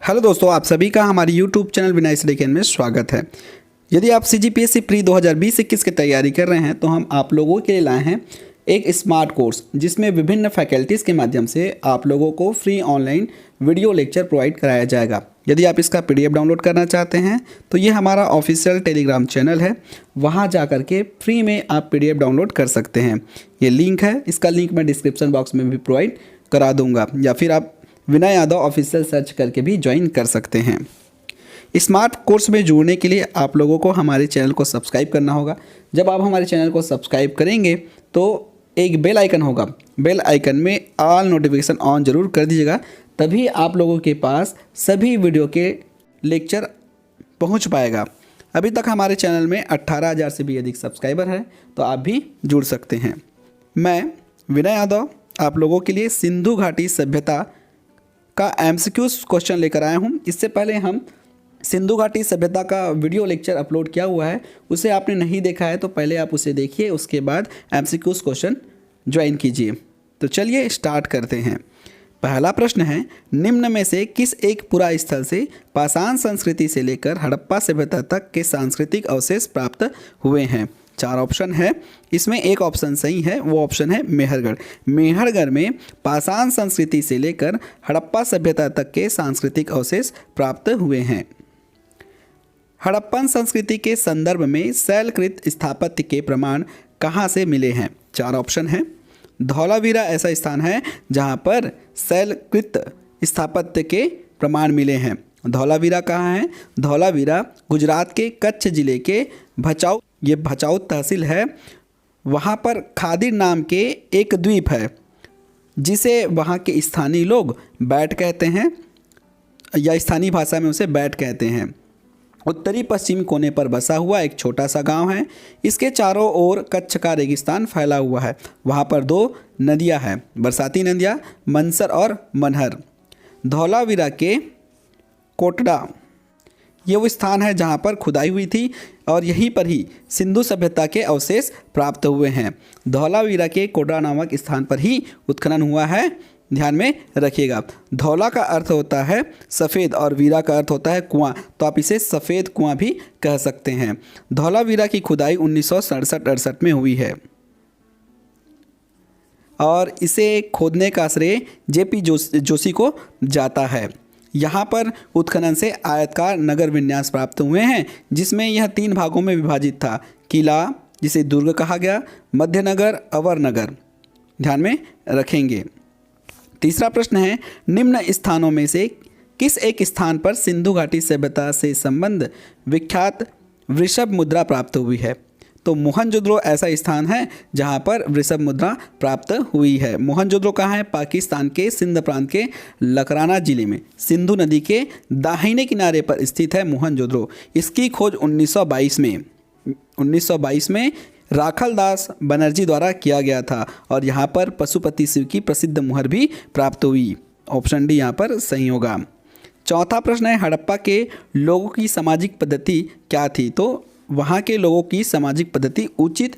Hello दोस्तों, आप सभी का हमारे यूट्यूब चैनल विनय स्टडी में स्वागत है। यदि आप CGPSC प्री 2020-21 की तैयारी कर रहे हैं तो हम आप लोगों के लिए लाए हैं एक स्मार्ट कोर्स जिसमें विभिन्न फैकल्टीज़ के माध्यम से आप लोगों को free online video lecture provide कराया जाएगा। यदि आप इसका PDF डाउनलोड करना चाहते हैं तो ये हमारा ऑफिशियल टेलीग्राम चैनल है, वहाँ जा कर के फ्री में आप PDF डाउनलोड कर सकते हैं। ये लिंक है, इसका लिंक मैं डिस्क्रिप्शन बॉक्स में भी प्रोवाइड करा दूँगा, या फिर आप विनय यादव ऑफिशियल सर्च करके भी ज्वाइन कर सकते हैं। स्मार्ट कोर्स में जुड़ने के लिए आप लोगों को हमारे चैनल को सब्सक्राइब करना होगा। जब आप हमारे चैनल को सब्सक्राइब करेंगे तो एक बेल आइकन होगा, बेल आइकन में ऑल नोटिफिकेशन ऑन जरूर कर दीजिएगा, तभी आप लोगों के पास सभी वीडियो के लेक्चर पहुंच पाएगा। अभी तक हमारे चैनल में 18,000 से भी अधिक सब्सक्राइबर है, तो आप भी जुड़ सकते हैं। मैं विनय यादव आप लोगों के लिए सिंधु घाटी सभ्यता का MCQ क्वेश्चन लेकर आया हूँ। इससे पहले हम सिंधु घाटी सभ्यता का वीडियो लेक्चर अपलोड किया हुआ है, उसे आपने नहीं देखा है तो पहले आप उसे देखिए, उसके बाद MCQ क्वेश्चन ज्वाइन कीजिए। तो चलिए स्टार्ट करते हैं। पहला प्रश्न है, निम्न में से किस एक पुरा स्थल से पाषाण संस्कृति से लेकर हड़प्पा सभ्यता तक के सांस्कृतिक अवशेष प्राप्त हुए हैं? 4 ऑप्शन है, इसमें एक ऑप्शन सही है, वो ऑप्शन है मेहरगढ़। मेहरगढ़ में पाषाण संस्कृति से लेकर हड़प्पा सभ्यता तक के सांस्कृतिक अवशेष प्राप्त हुए हैं। हड़प्पन संस्कृति के संदर्भ में शैलकृत स्थापत्य के प्रमाण कहाँ से मिले हैं? 4 ऑप्शन है। धौलावीरा ऐसा स्थान है जहाँ पर शैलकृत स्थापत्य के प्रमाण मिले हैं। धौलावीरा कहाँ है? धौलावीरा गुजरात के कच्छ जिले के भचाऊ, ये भचाऊ तहसील है, वहाँ पर खादिर नाम के एक द्वीप है जिसे वहाँ के स्थानीय लोग बैट कहते हैं, या स्थानीय भाषा में उसे बैट कहते हैं। उत्तरी पश्चिमी कोने पर बसा हुआ एक छोटा सा गांव है। इसके चारों ओर कच्छ का रेगिस्तान फैला हुआ है। वहाँ पर 2 नदियाँ हैं, बरसाती नदियाँ मनसर और मनहर। धौलावीरा के कोटड़ा ये वो स्थान है जहाँ पर खुदाई हुई थी और यहीं पर ही सिंधु सभ्यता के अवशेष प्राप्त हुए हैं। धौलावीरा के कोटड़ा नामक स्थान पर ही उत्खनन हुआ है, ध्यान में रखिएगा। धौला का अर्थ होता है सफ़ेद और वीरा का अर्थ होता है कुआं, तो आप इसे सफ़ेद कुआं भी कह सकते हैं। धौलावीरा की खुदाई 1967-68 में हुई है और इसे खोदने का श्रेय JP जोशी को जाता है। यहाँ पर उत्खनन से आयताकार नगर विन्यास प्राप्त हुए हैं, जिसमें यह 3 भागों में विभाजित था। किला, जिसे दुर्ग कहा गया, मध्यनगर, अवर नगर, ध्यान में रखेंगे। तीसरा प्रश्न है, निम्न स्थानों में से किस एक स्थान पर सिंधु घाटी सभ्यता से संबंध विख्यात वृषभ मुद्रा प्राप्त हुई है? तो मोहनजोदड़ो ऐसा स्थान है जहां पर वृषभ मुद्रा प्राप्त हुई है। मोहनजोदड़ो कहाँ है? पाकिस्तान के सिंध प्रांत के लकराना जिले में सिंधु नदी के दाहिने किनारे पर स्थित है मोहनजोदड़ो। इसकी खोज 1922 में राखलदास बनर्जी द्वारा किया गया था और यहाँ पर पशुपति शिव की प्रसिद्ध मुहर भी प्राप्त हुई। ऑप्शन डी यहाँ पर सही होगा। चौथा प्रश्न है, हड़प्पा के लोगों की सामाजिक पद्धति क्या थी? तो वहाँ के लोगों की सामाजिक पद्धति उचित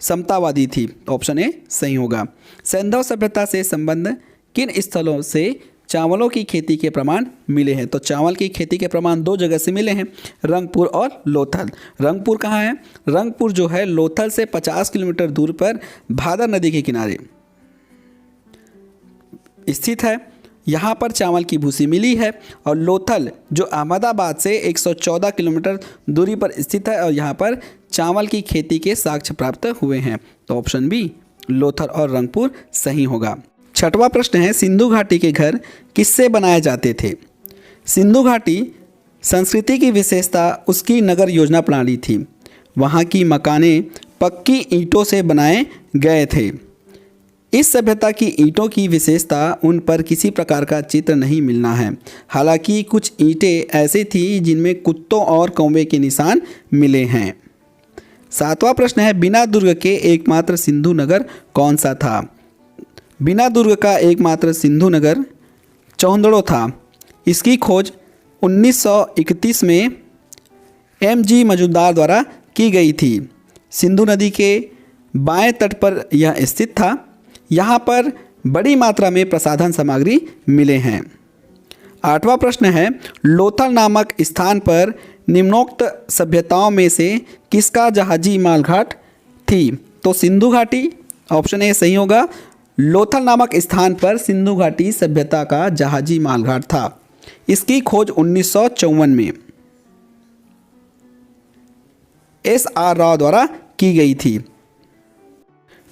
समतावादी थी। ऑप्शन ए सही होगा। सैंधव सभ्यता से संबंध किन स्थलों से चावलों की खेती के प्रमाण मिले हैं? तो चावल की खेती के प्रमाण 2 जगह से मिले हैं, रंगपुर और लोथल। रंगपुर कहाँ है? रंगपुर जो है लोथल से 50 किलोमीटर दूर पर भादर नदी के किनारे स्थित है। यहाँ पर चावल की भूसी मिली है। और लोथल जो अहमदाबाद से 114 किलोमीटर दूरी पर स्थित है और यहाँ पर चावल की खेती के साक्ष्य प्राप्त हुए हैं। तो ऑप्शन बी लोथल और रंगपुर सही होगा। छठवां प्रश्न है, सिंधु घाटी के घर किससे बनाए जाते थे? सिंधु घाटी संस्कृति की विशेषता उसकी नगर योजना प्रणाली थी। वहाँ की मकानें पक्की ईंटों से बनाए गए थे। इस सभ्यता की ईंटों की विशेषता उन पर किसी प्रकार का चित्र नहीं मिलना है। हालांकि कुछ ईंटें ऐसी थी जिनमें कुत्तों और कौवे के निशान मिले हैं। 7वां प्रश्न है, बिना दुर्ग के एकमात्र सिंधु नगर कौन सा था? बिना दुर्ग का एकमात्र सिंधु नगर चौंदड़ो था। इसकी खोज 1931 में MG मजूमदार द्वारा की गई थी। सिंधु नदी के बाएं तट पर यह स्थित था। यहाँ पर बड़ी मात्रा में प्रसाधन सामग्री मिले हैं। 8वां प्रश्न है, लोथल नामक स्थान पर निम्नोक्त सभ्यताओं में से किसका जहाजी मालघाट थी? तो सिंधु घाटी, ऑप्शन ए सही होगा। लोथल नामक स्थान पर सिंधु घाटी सभ्यता का जहाजी मालघाट था। इसकी खोज 1954 में S.R. राव द्वारा की गई थी।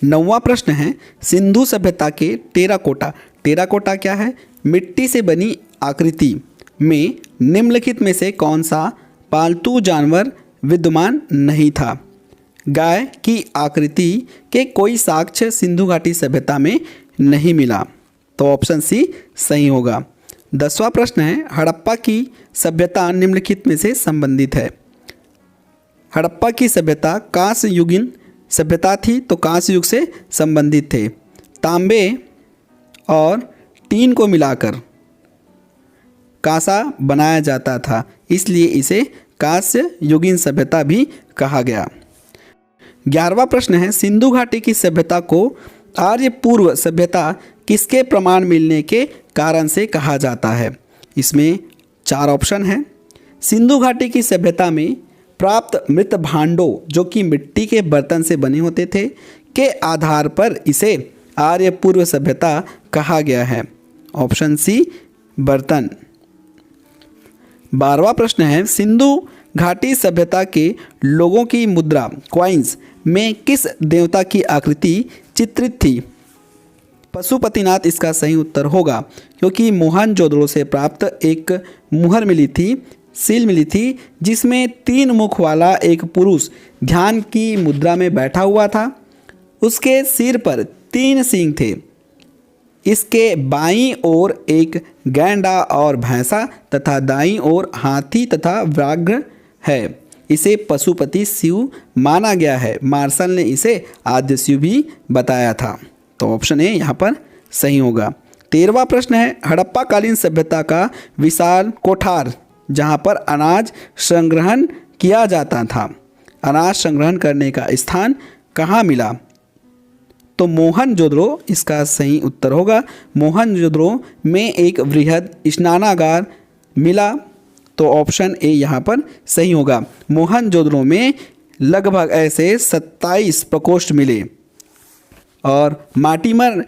9वां प्रश्न है, सिंधु सभ्यता के टेराकोटा, टेराकोटा क्या है? मिट्टी से बनी आकृति में निम्नलिखित में से कौन सा पालतू जानवर विद्यमान नहीं था? गाय की आकृति के कोई साक्ष्य सिंधु घाटी सभ्यता में नहीं मिला, तो ऑप्शन सी सही होगा। 10वां प्रश्न है, हड़प्पा की सभ्यता निम्नलिखित में से संबंधित है। हड़प्पा की सभ्यता कांस्य युगीन सभ्यता थी, तो कांस्य युग से संबंधित थे। तांबे और टीन को मिलाकर कांसा बनाया जाता था, इसलिए इसे कांस्य युगीन सभ्यता भी कहा गया। 11वां प्रश्न है, सिंधु घाटी की सभ्यता को आर्य पूर्व सभ्यता किसके प्रमाण मिलने के कारण से कहा जाता है? इसमें 4 ऑप्शन हैं। सिंधु घाटी की सभ्यता में प्राप्त मृत भांडों, जो कि मिट्टी के बर्तन से बने होते थे, के आधार पर इसे आर्य पूर्व सभ्यता कहा गया है। ऑप्शन सी बर्तन। 12वां प्रश्न है, सिंधु घाटी सभ्यता के लोगों की मुद्रा क्वाइंस में किस देवता की आकृति चित्रित थी? पशुपतिनाथ इसका सही उत्तर होगा, क्योंकि मोहनजोदड़ो से प्राप्त एक मुहर मिली थी, सील मिली थी, जिसमें 3 मुख वाला एक पुरुष ध्यान की मुद्रा में बैठा हुआ था। उसके सिर पर 3 सींग थे। इसके बाईं ओर एक गैंडा और भैंसा तथा दाईं ओर हाथी तथा व्याघ्र है। इसे पशुपति शिव माना गया है। मार्शल ने इसे आद्य शिव भी बताया था, तो ऑप्शन ए यहाँ पर सही होगा। 13वां प्रश्न है, हड़प्पा कालीन सभ्यता का विशाल कोठार जहाँ पर अनाज संग्रहण किया जाता था, अनाज संग्रहण करने का स्थान कहाँ मिला? तो मोहनजोदड़ो इसका सही उत्तर होगा। मोहनजोदड़ो में एक वृहद स्नानागार मिला, तो ऑप्शन ए यहाँ पर सही होगा। मोहनजोदड़ो में लगभग ऐसे 27 प्रकोष्ठ मिले और मार्टिमर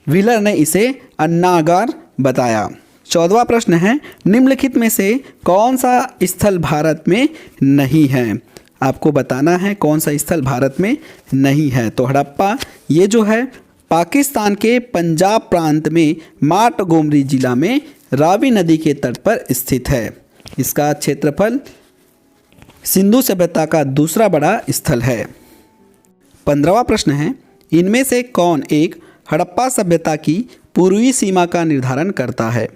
व्हीलर ने इसे अन्नागार बताया। 14वां प्रश्न है, निम्नलिखित में से कौन सा स्थल भारत में नहीं है? आपको बताना है कौन सा स्थल भारत में नहीं है। तो हड़प्पा ये जो है पाकिस्तान के पंजाब प्रांत में माटगोमरी जिला में रावी नदी के तट पर स्थित है। इसका क्षेत्रफल सिंधु सभ्यता का दूसरा बड़ा स्थल है। 15वां प्रश्न है, इनमें से कौन एक हड़प्पा सभ्यता की पूर्वी सीमा का निर्धारण करता है?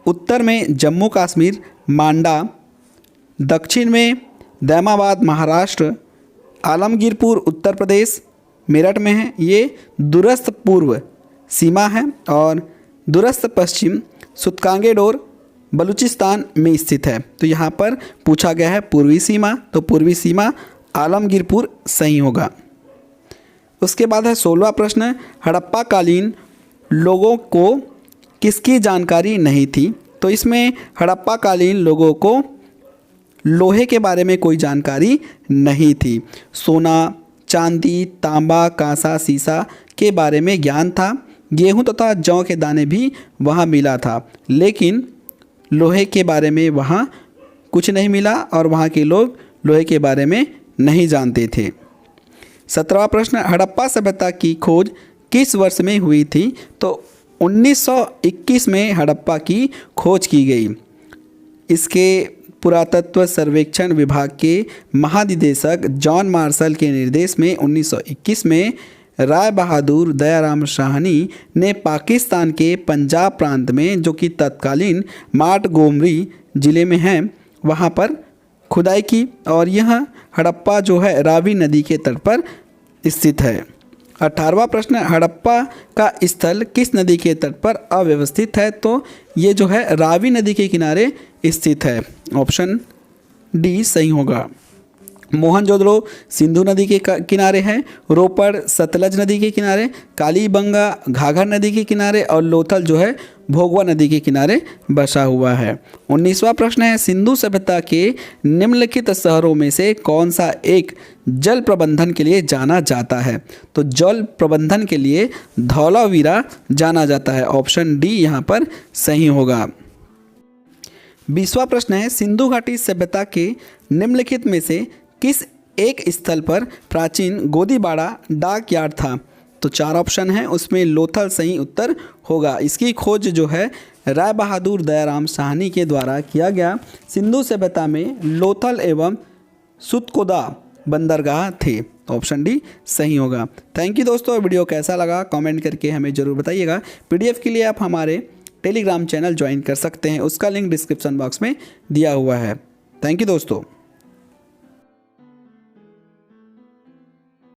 उत्तर में जम्मू कश्मीर मांडा, दक्षिण में दैमाबाद महाराष्ट्र, आलमगीरपुर उत्तर प्रदेश मेरठ में है, ये दूरस्थ पूर्व सीमा है, और दूरस्थ पश्चिम सुतकांगेडोर बलूचिस्तान में स्थित है। तो यहाँ पर पूछा गया है पूर्वी सीमा, तो पूर्वी सीमा आलमगीरपुर सही होगा। उसके बाद है 16वां प्रश्न, हड़प्पा कालीन लोगों को किसकी जानकारी नहीं थी? तो इसमें हड़प्पा कालीन लोगों को लोहे के बारे में कोई जानकारी नहीं थी। सोना, चांदी, तांबा, कांसा, सीसा के बारे में ज्ञान था। गेहूं तथा जौ के दाने भी वहाँ मिला था, लेकिन लोहे के बारे में वहाँ कुछ नहीं मिला और वहाँ के लोग लोहे के बारे में नहीं जानते थे। 17वां प्रश्न, हड़प्पा सभ्यता की खोज किस वर्ष में हुई थी? तो 1921 में हड़प्पा की खोज की गई। इसके पुरातत्व सर्वेक्षण विभाग के महानिदेशक जॉन मार्शल के निर्देश में 1921 में राय बहादुर दयाराम शाहनी ने पाकिस्तान के पंजाब प्रांत में, जो कि तत्कालीन माटगोमरी ज़िले में है, वहाँ पर खुदाई की और यह हड़प्पा जो है रावी नदी के तट पर स्थित है। 18वां प्रश्न, हड़प्पा का स्थल किस नदी के तट पर अव्यवस्थित है? तो ये जो है रावी नदी के किनारे स्थित है। ऑप्शन डी सही होगा। मोहनजोदड़ो सिंधु नदी के किनारे है, रोपड़ सतलज नदी के किनारे, कालीबंगा घाघर नदी के किनारे और लोथल जो है भोगवा नदी के किनारे बसा हुआ है। 19वां प्रश्न है, सिंधु सभ्यता के निम्नलिखित शहरों में से कौन सा एक जल प्रबंधन के लिए जाना जाता है? तो जल प्रबंधन के लिए धौलावीरा जाना जाता है। ऑप्शन डी यहाँ पर सही होगा। 20वां प्रश्न है, सिंधु घाटी सभ्यता के निम्नलिखित में से किस एक स्थल पर प्राचीन गोदीबाड़ा डाक यार्ड था? तो 4 ऑप्शन हैं, उसमें लोथल सही उत्तर होगा। इसकी खोज जो है राय बहादुर दयाराम साहनी के द्वारा किया गया। सिंधु सभ्यता में लोथल एवं सुतकोदा बंदरगाह थे। ऑप्शन डी सही होगा। थैंक यू दोस्तों, वीडियो कैसा लगा कमेंट करके हमें ज़रूर बताइएगा। PDF के लिए आप हमारे टेलीग्राम चैनल ज्वाइन कर सकते हैं, उसका लिंक डिस्क्रिप्शन बॉक्स में दिया हुआ है। थैंक यू दोस्तों।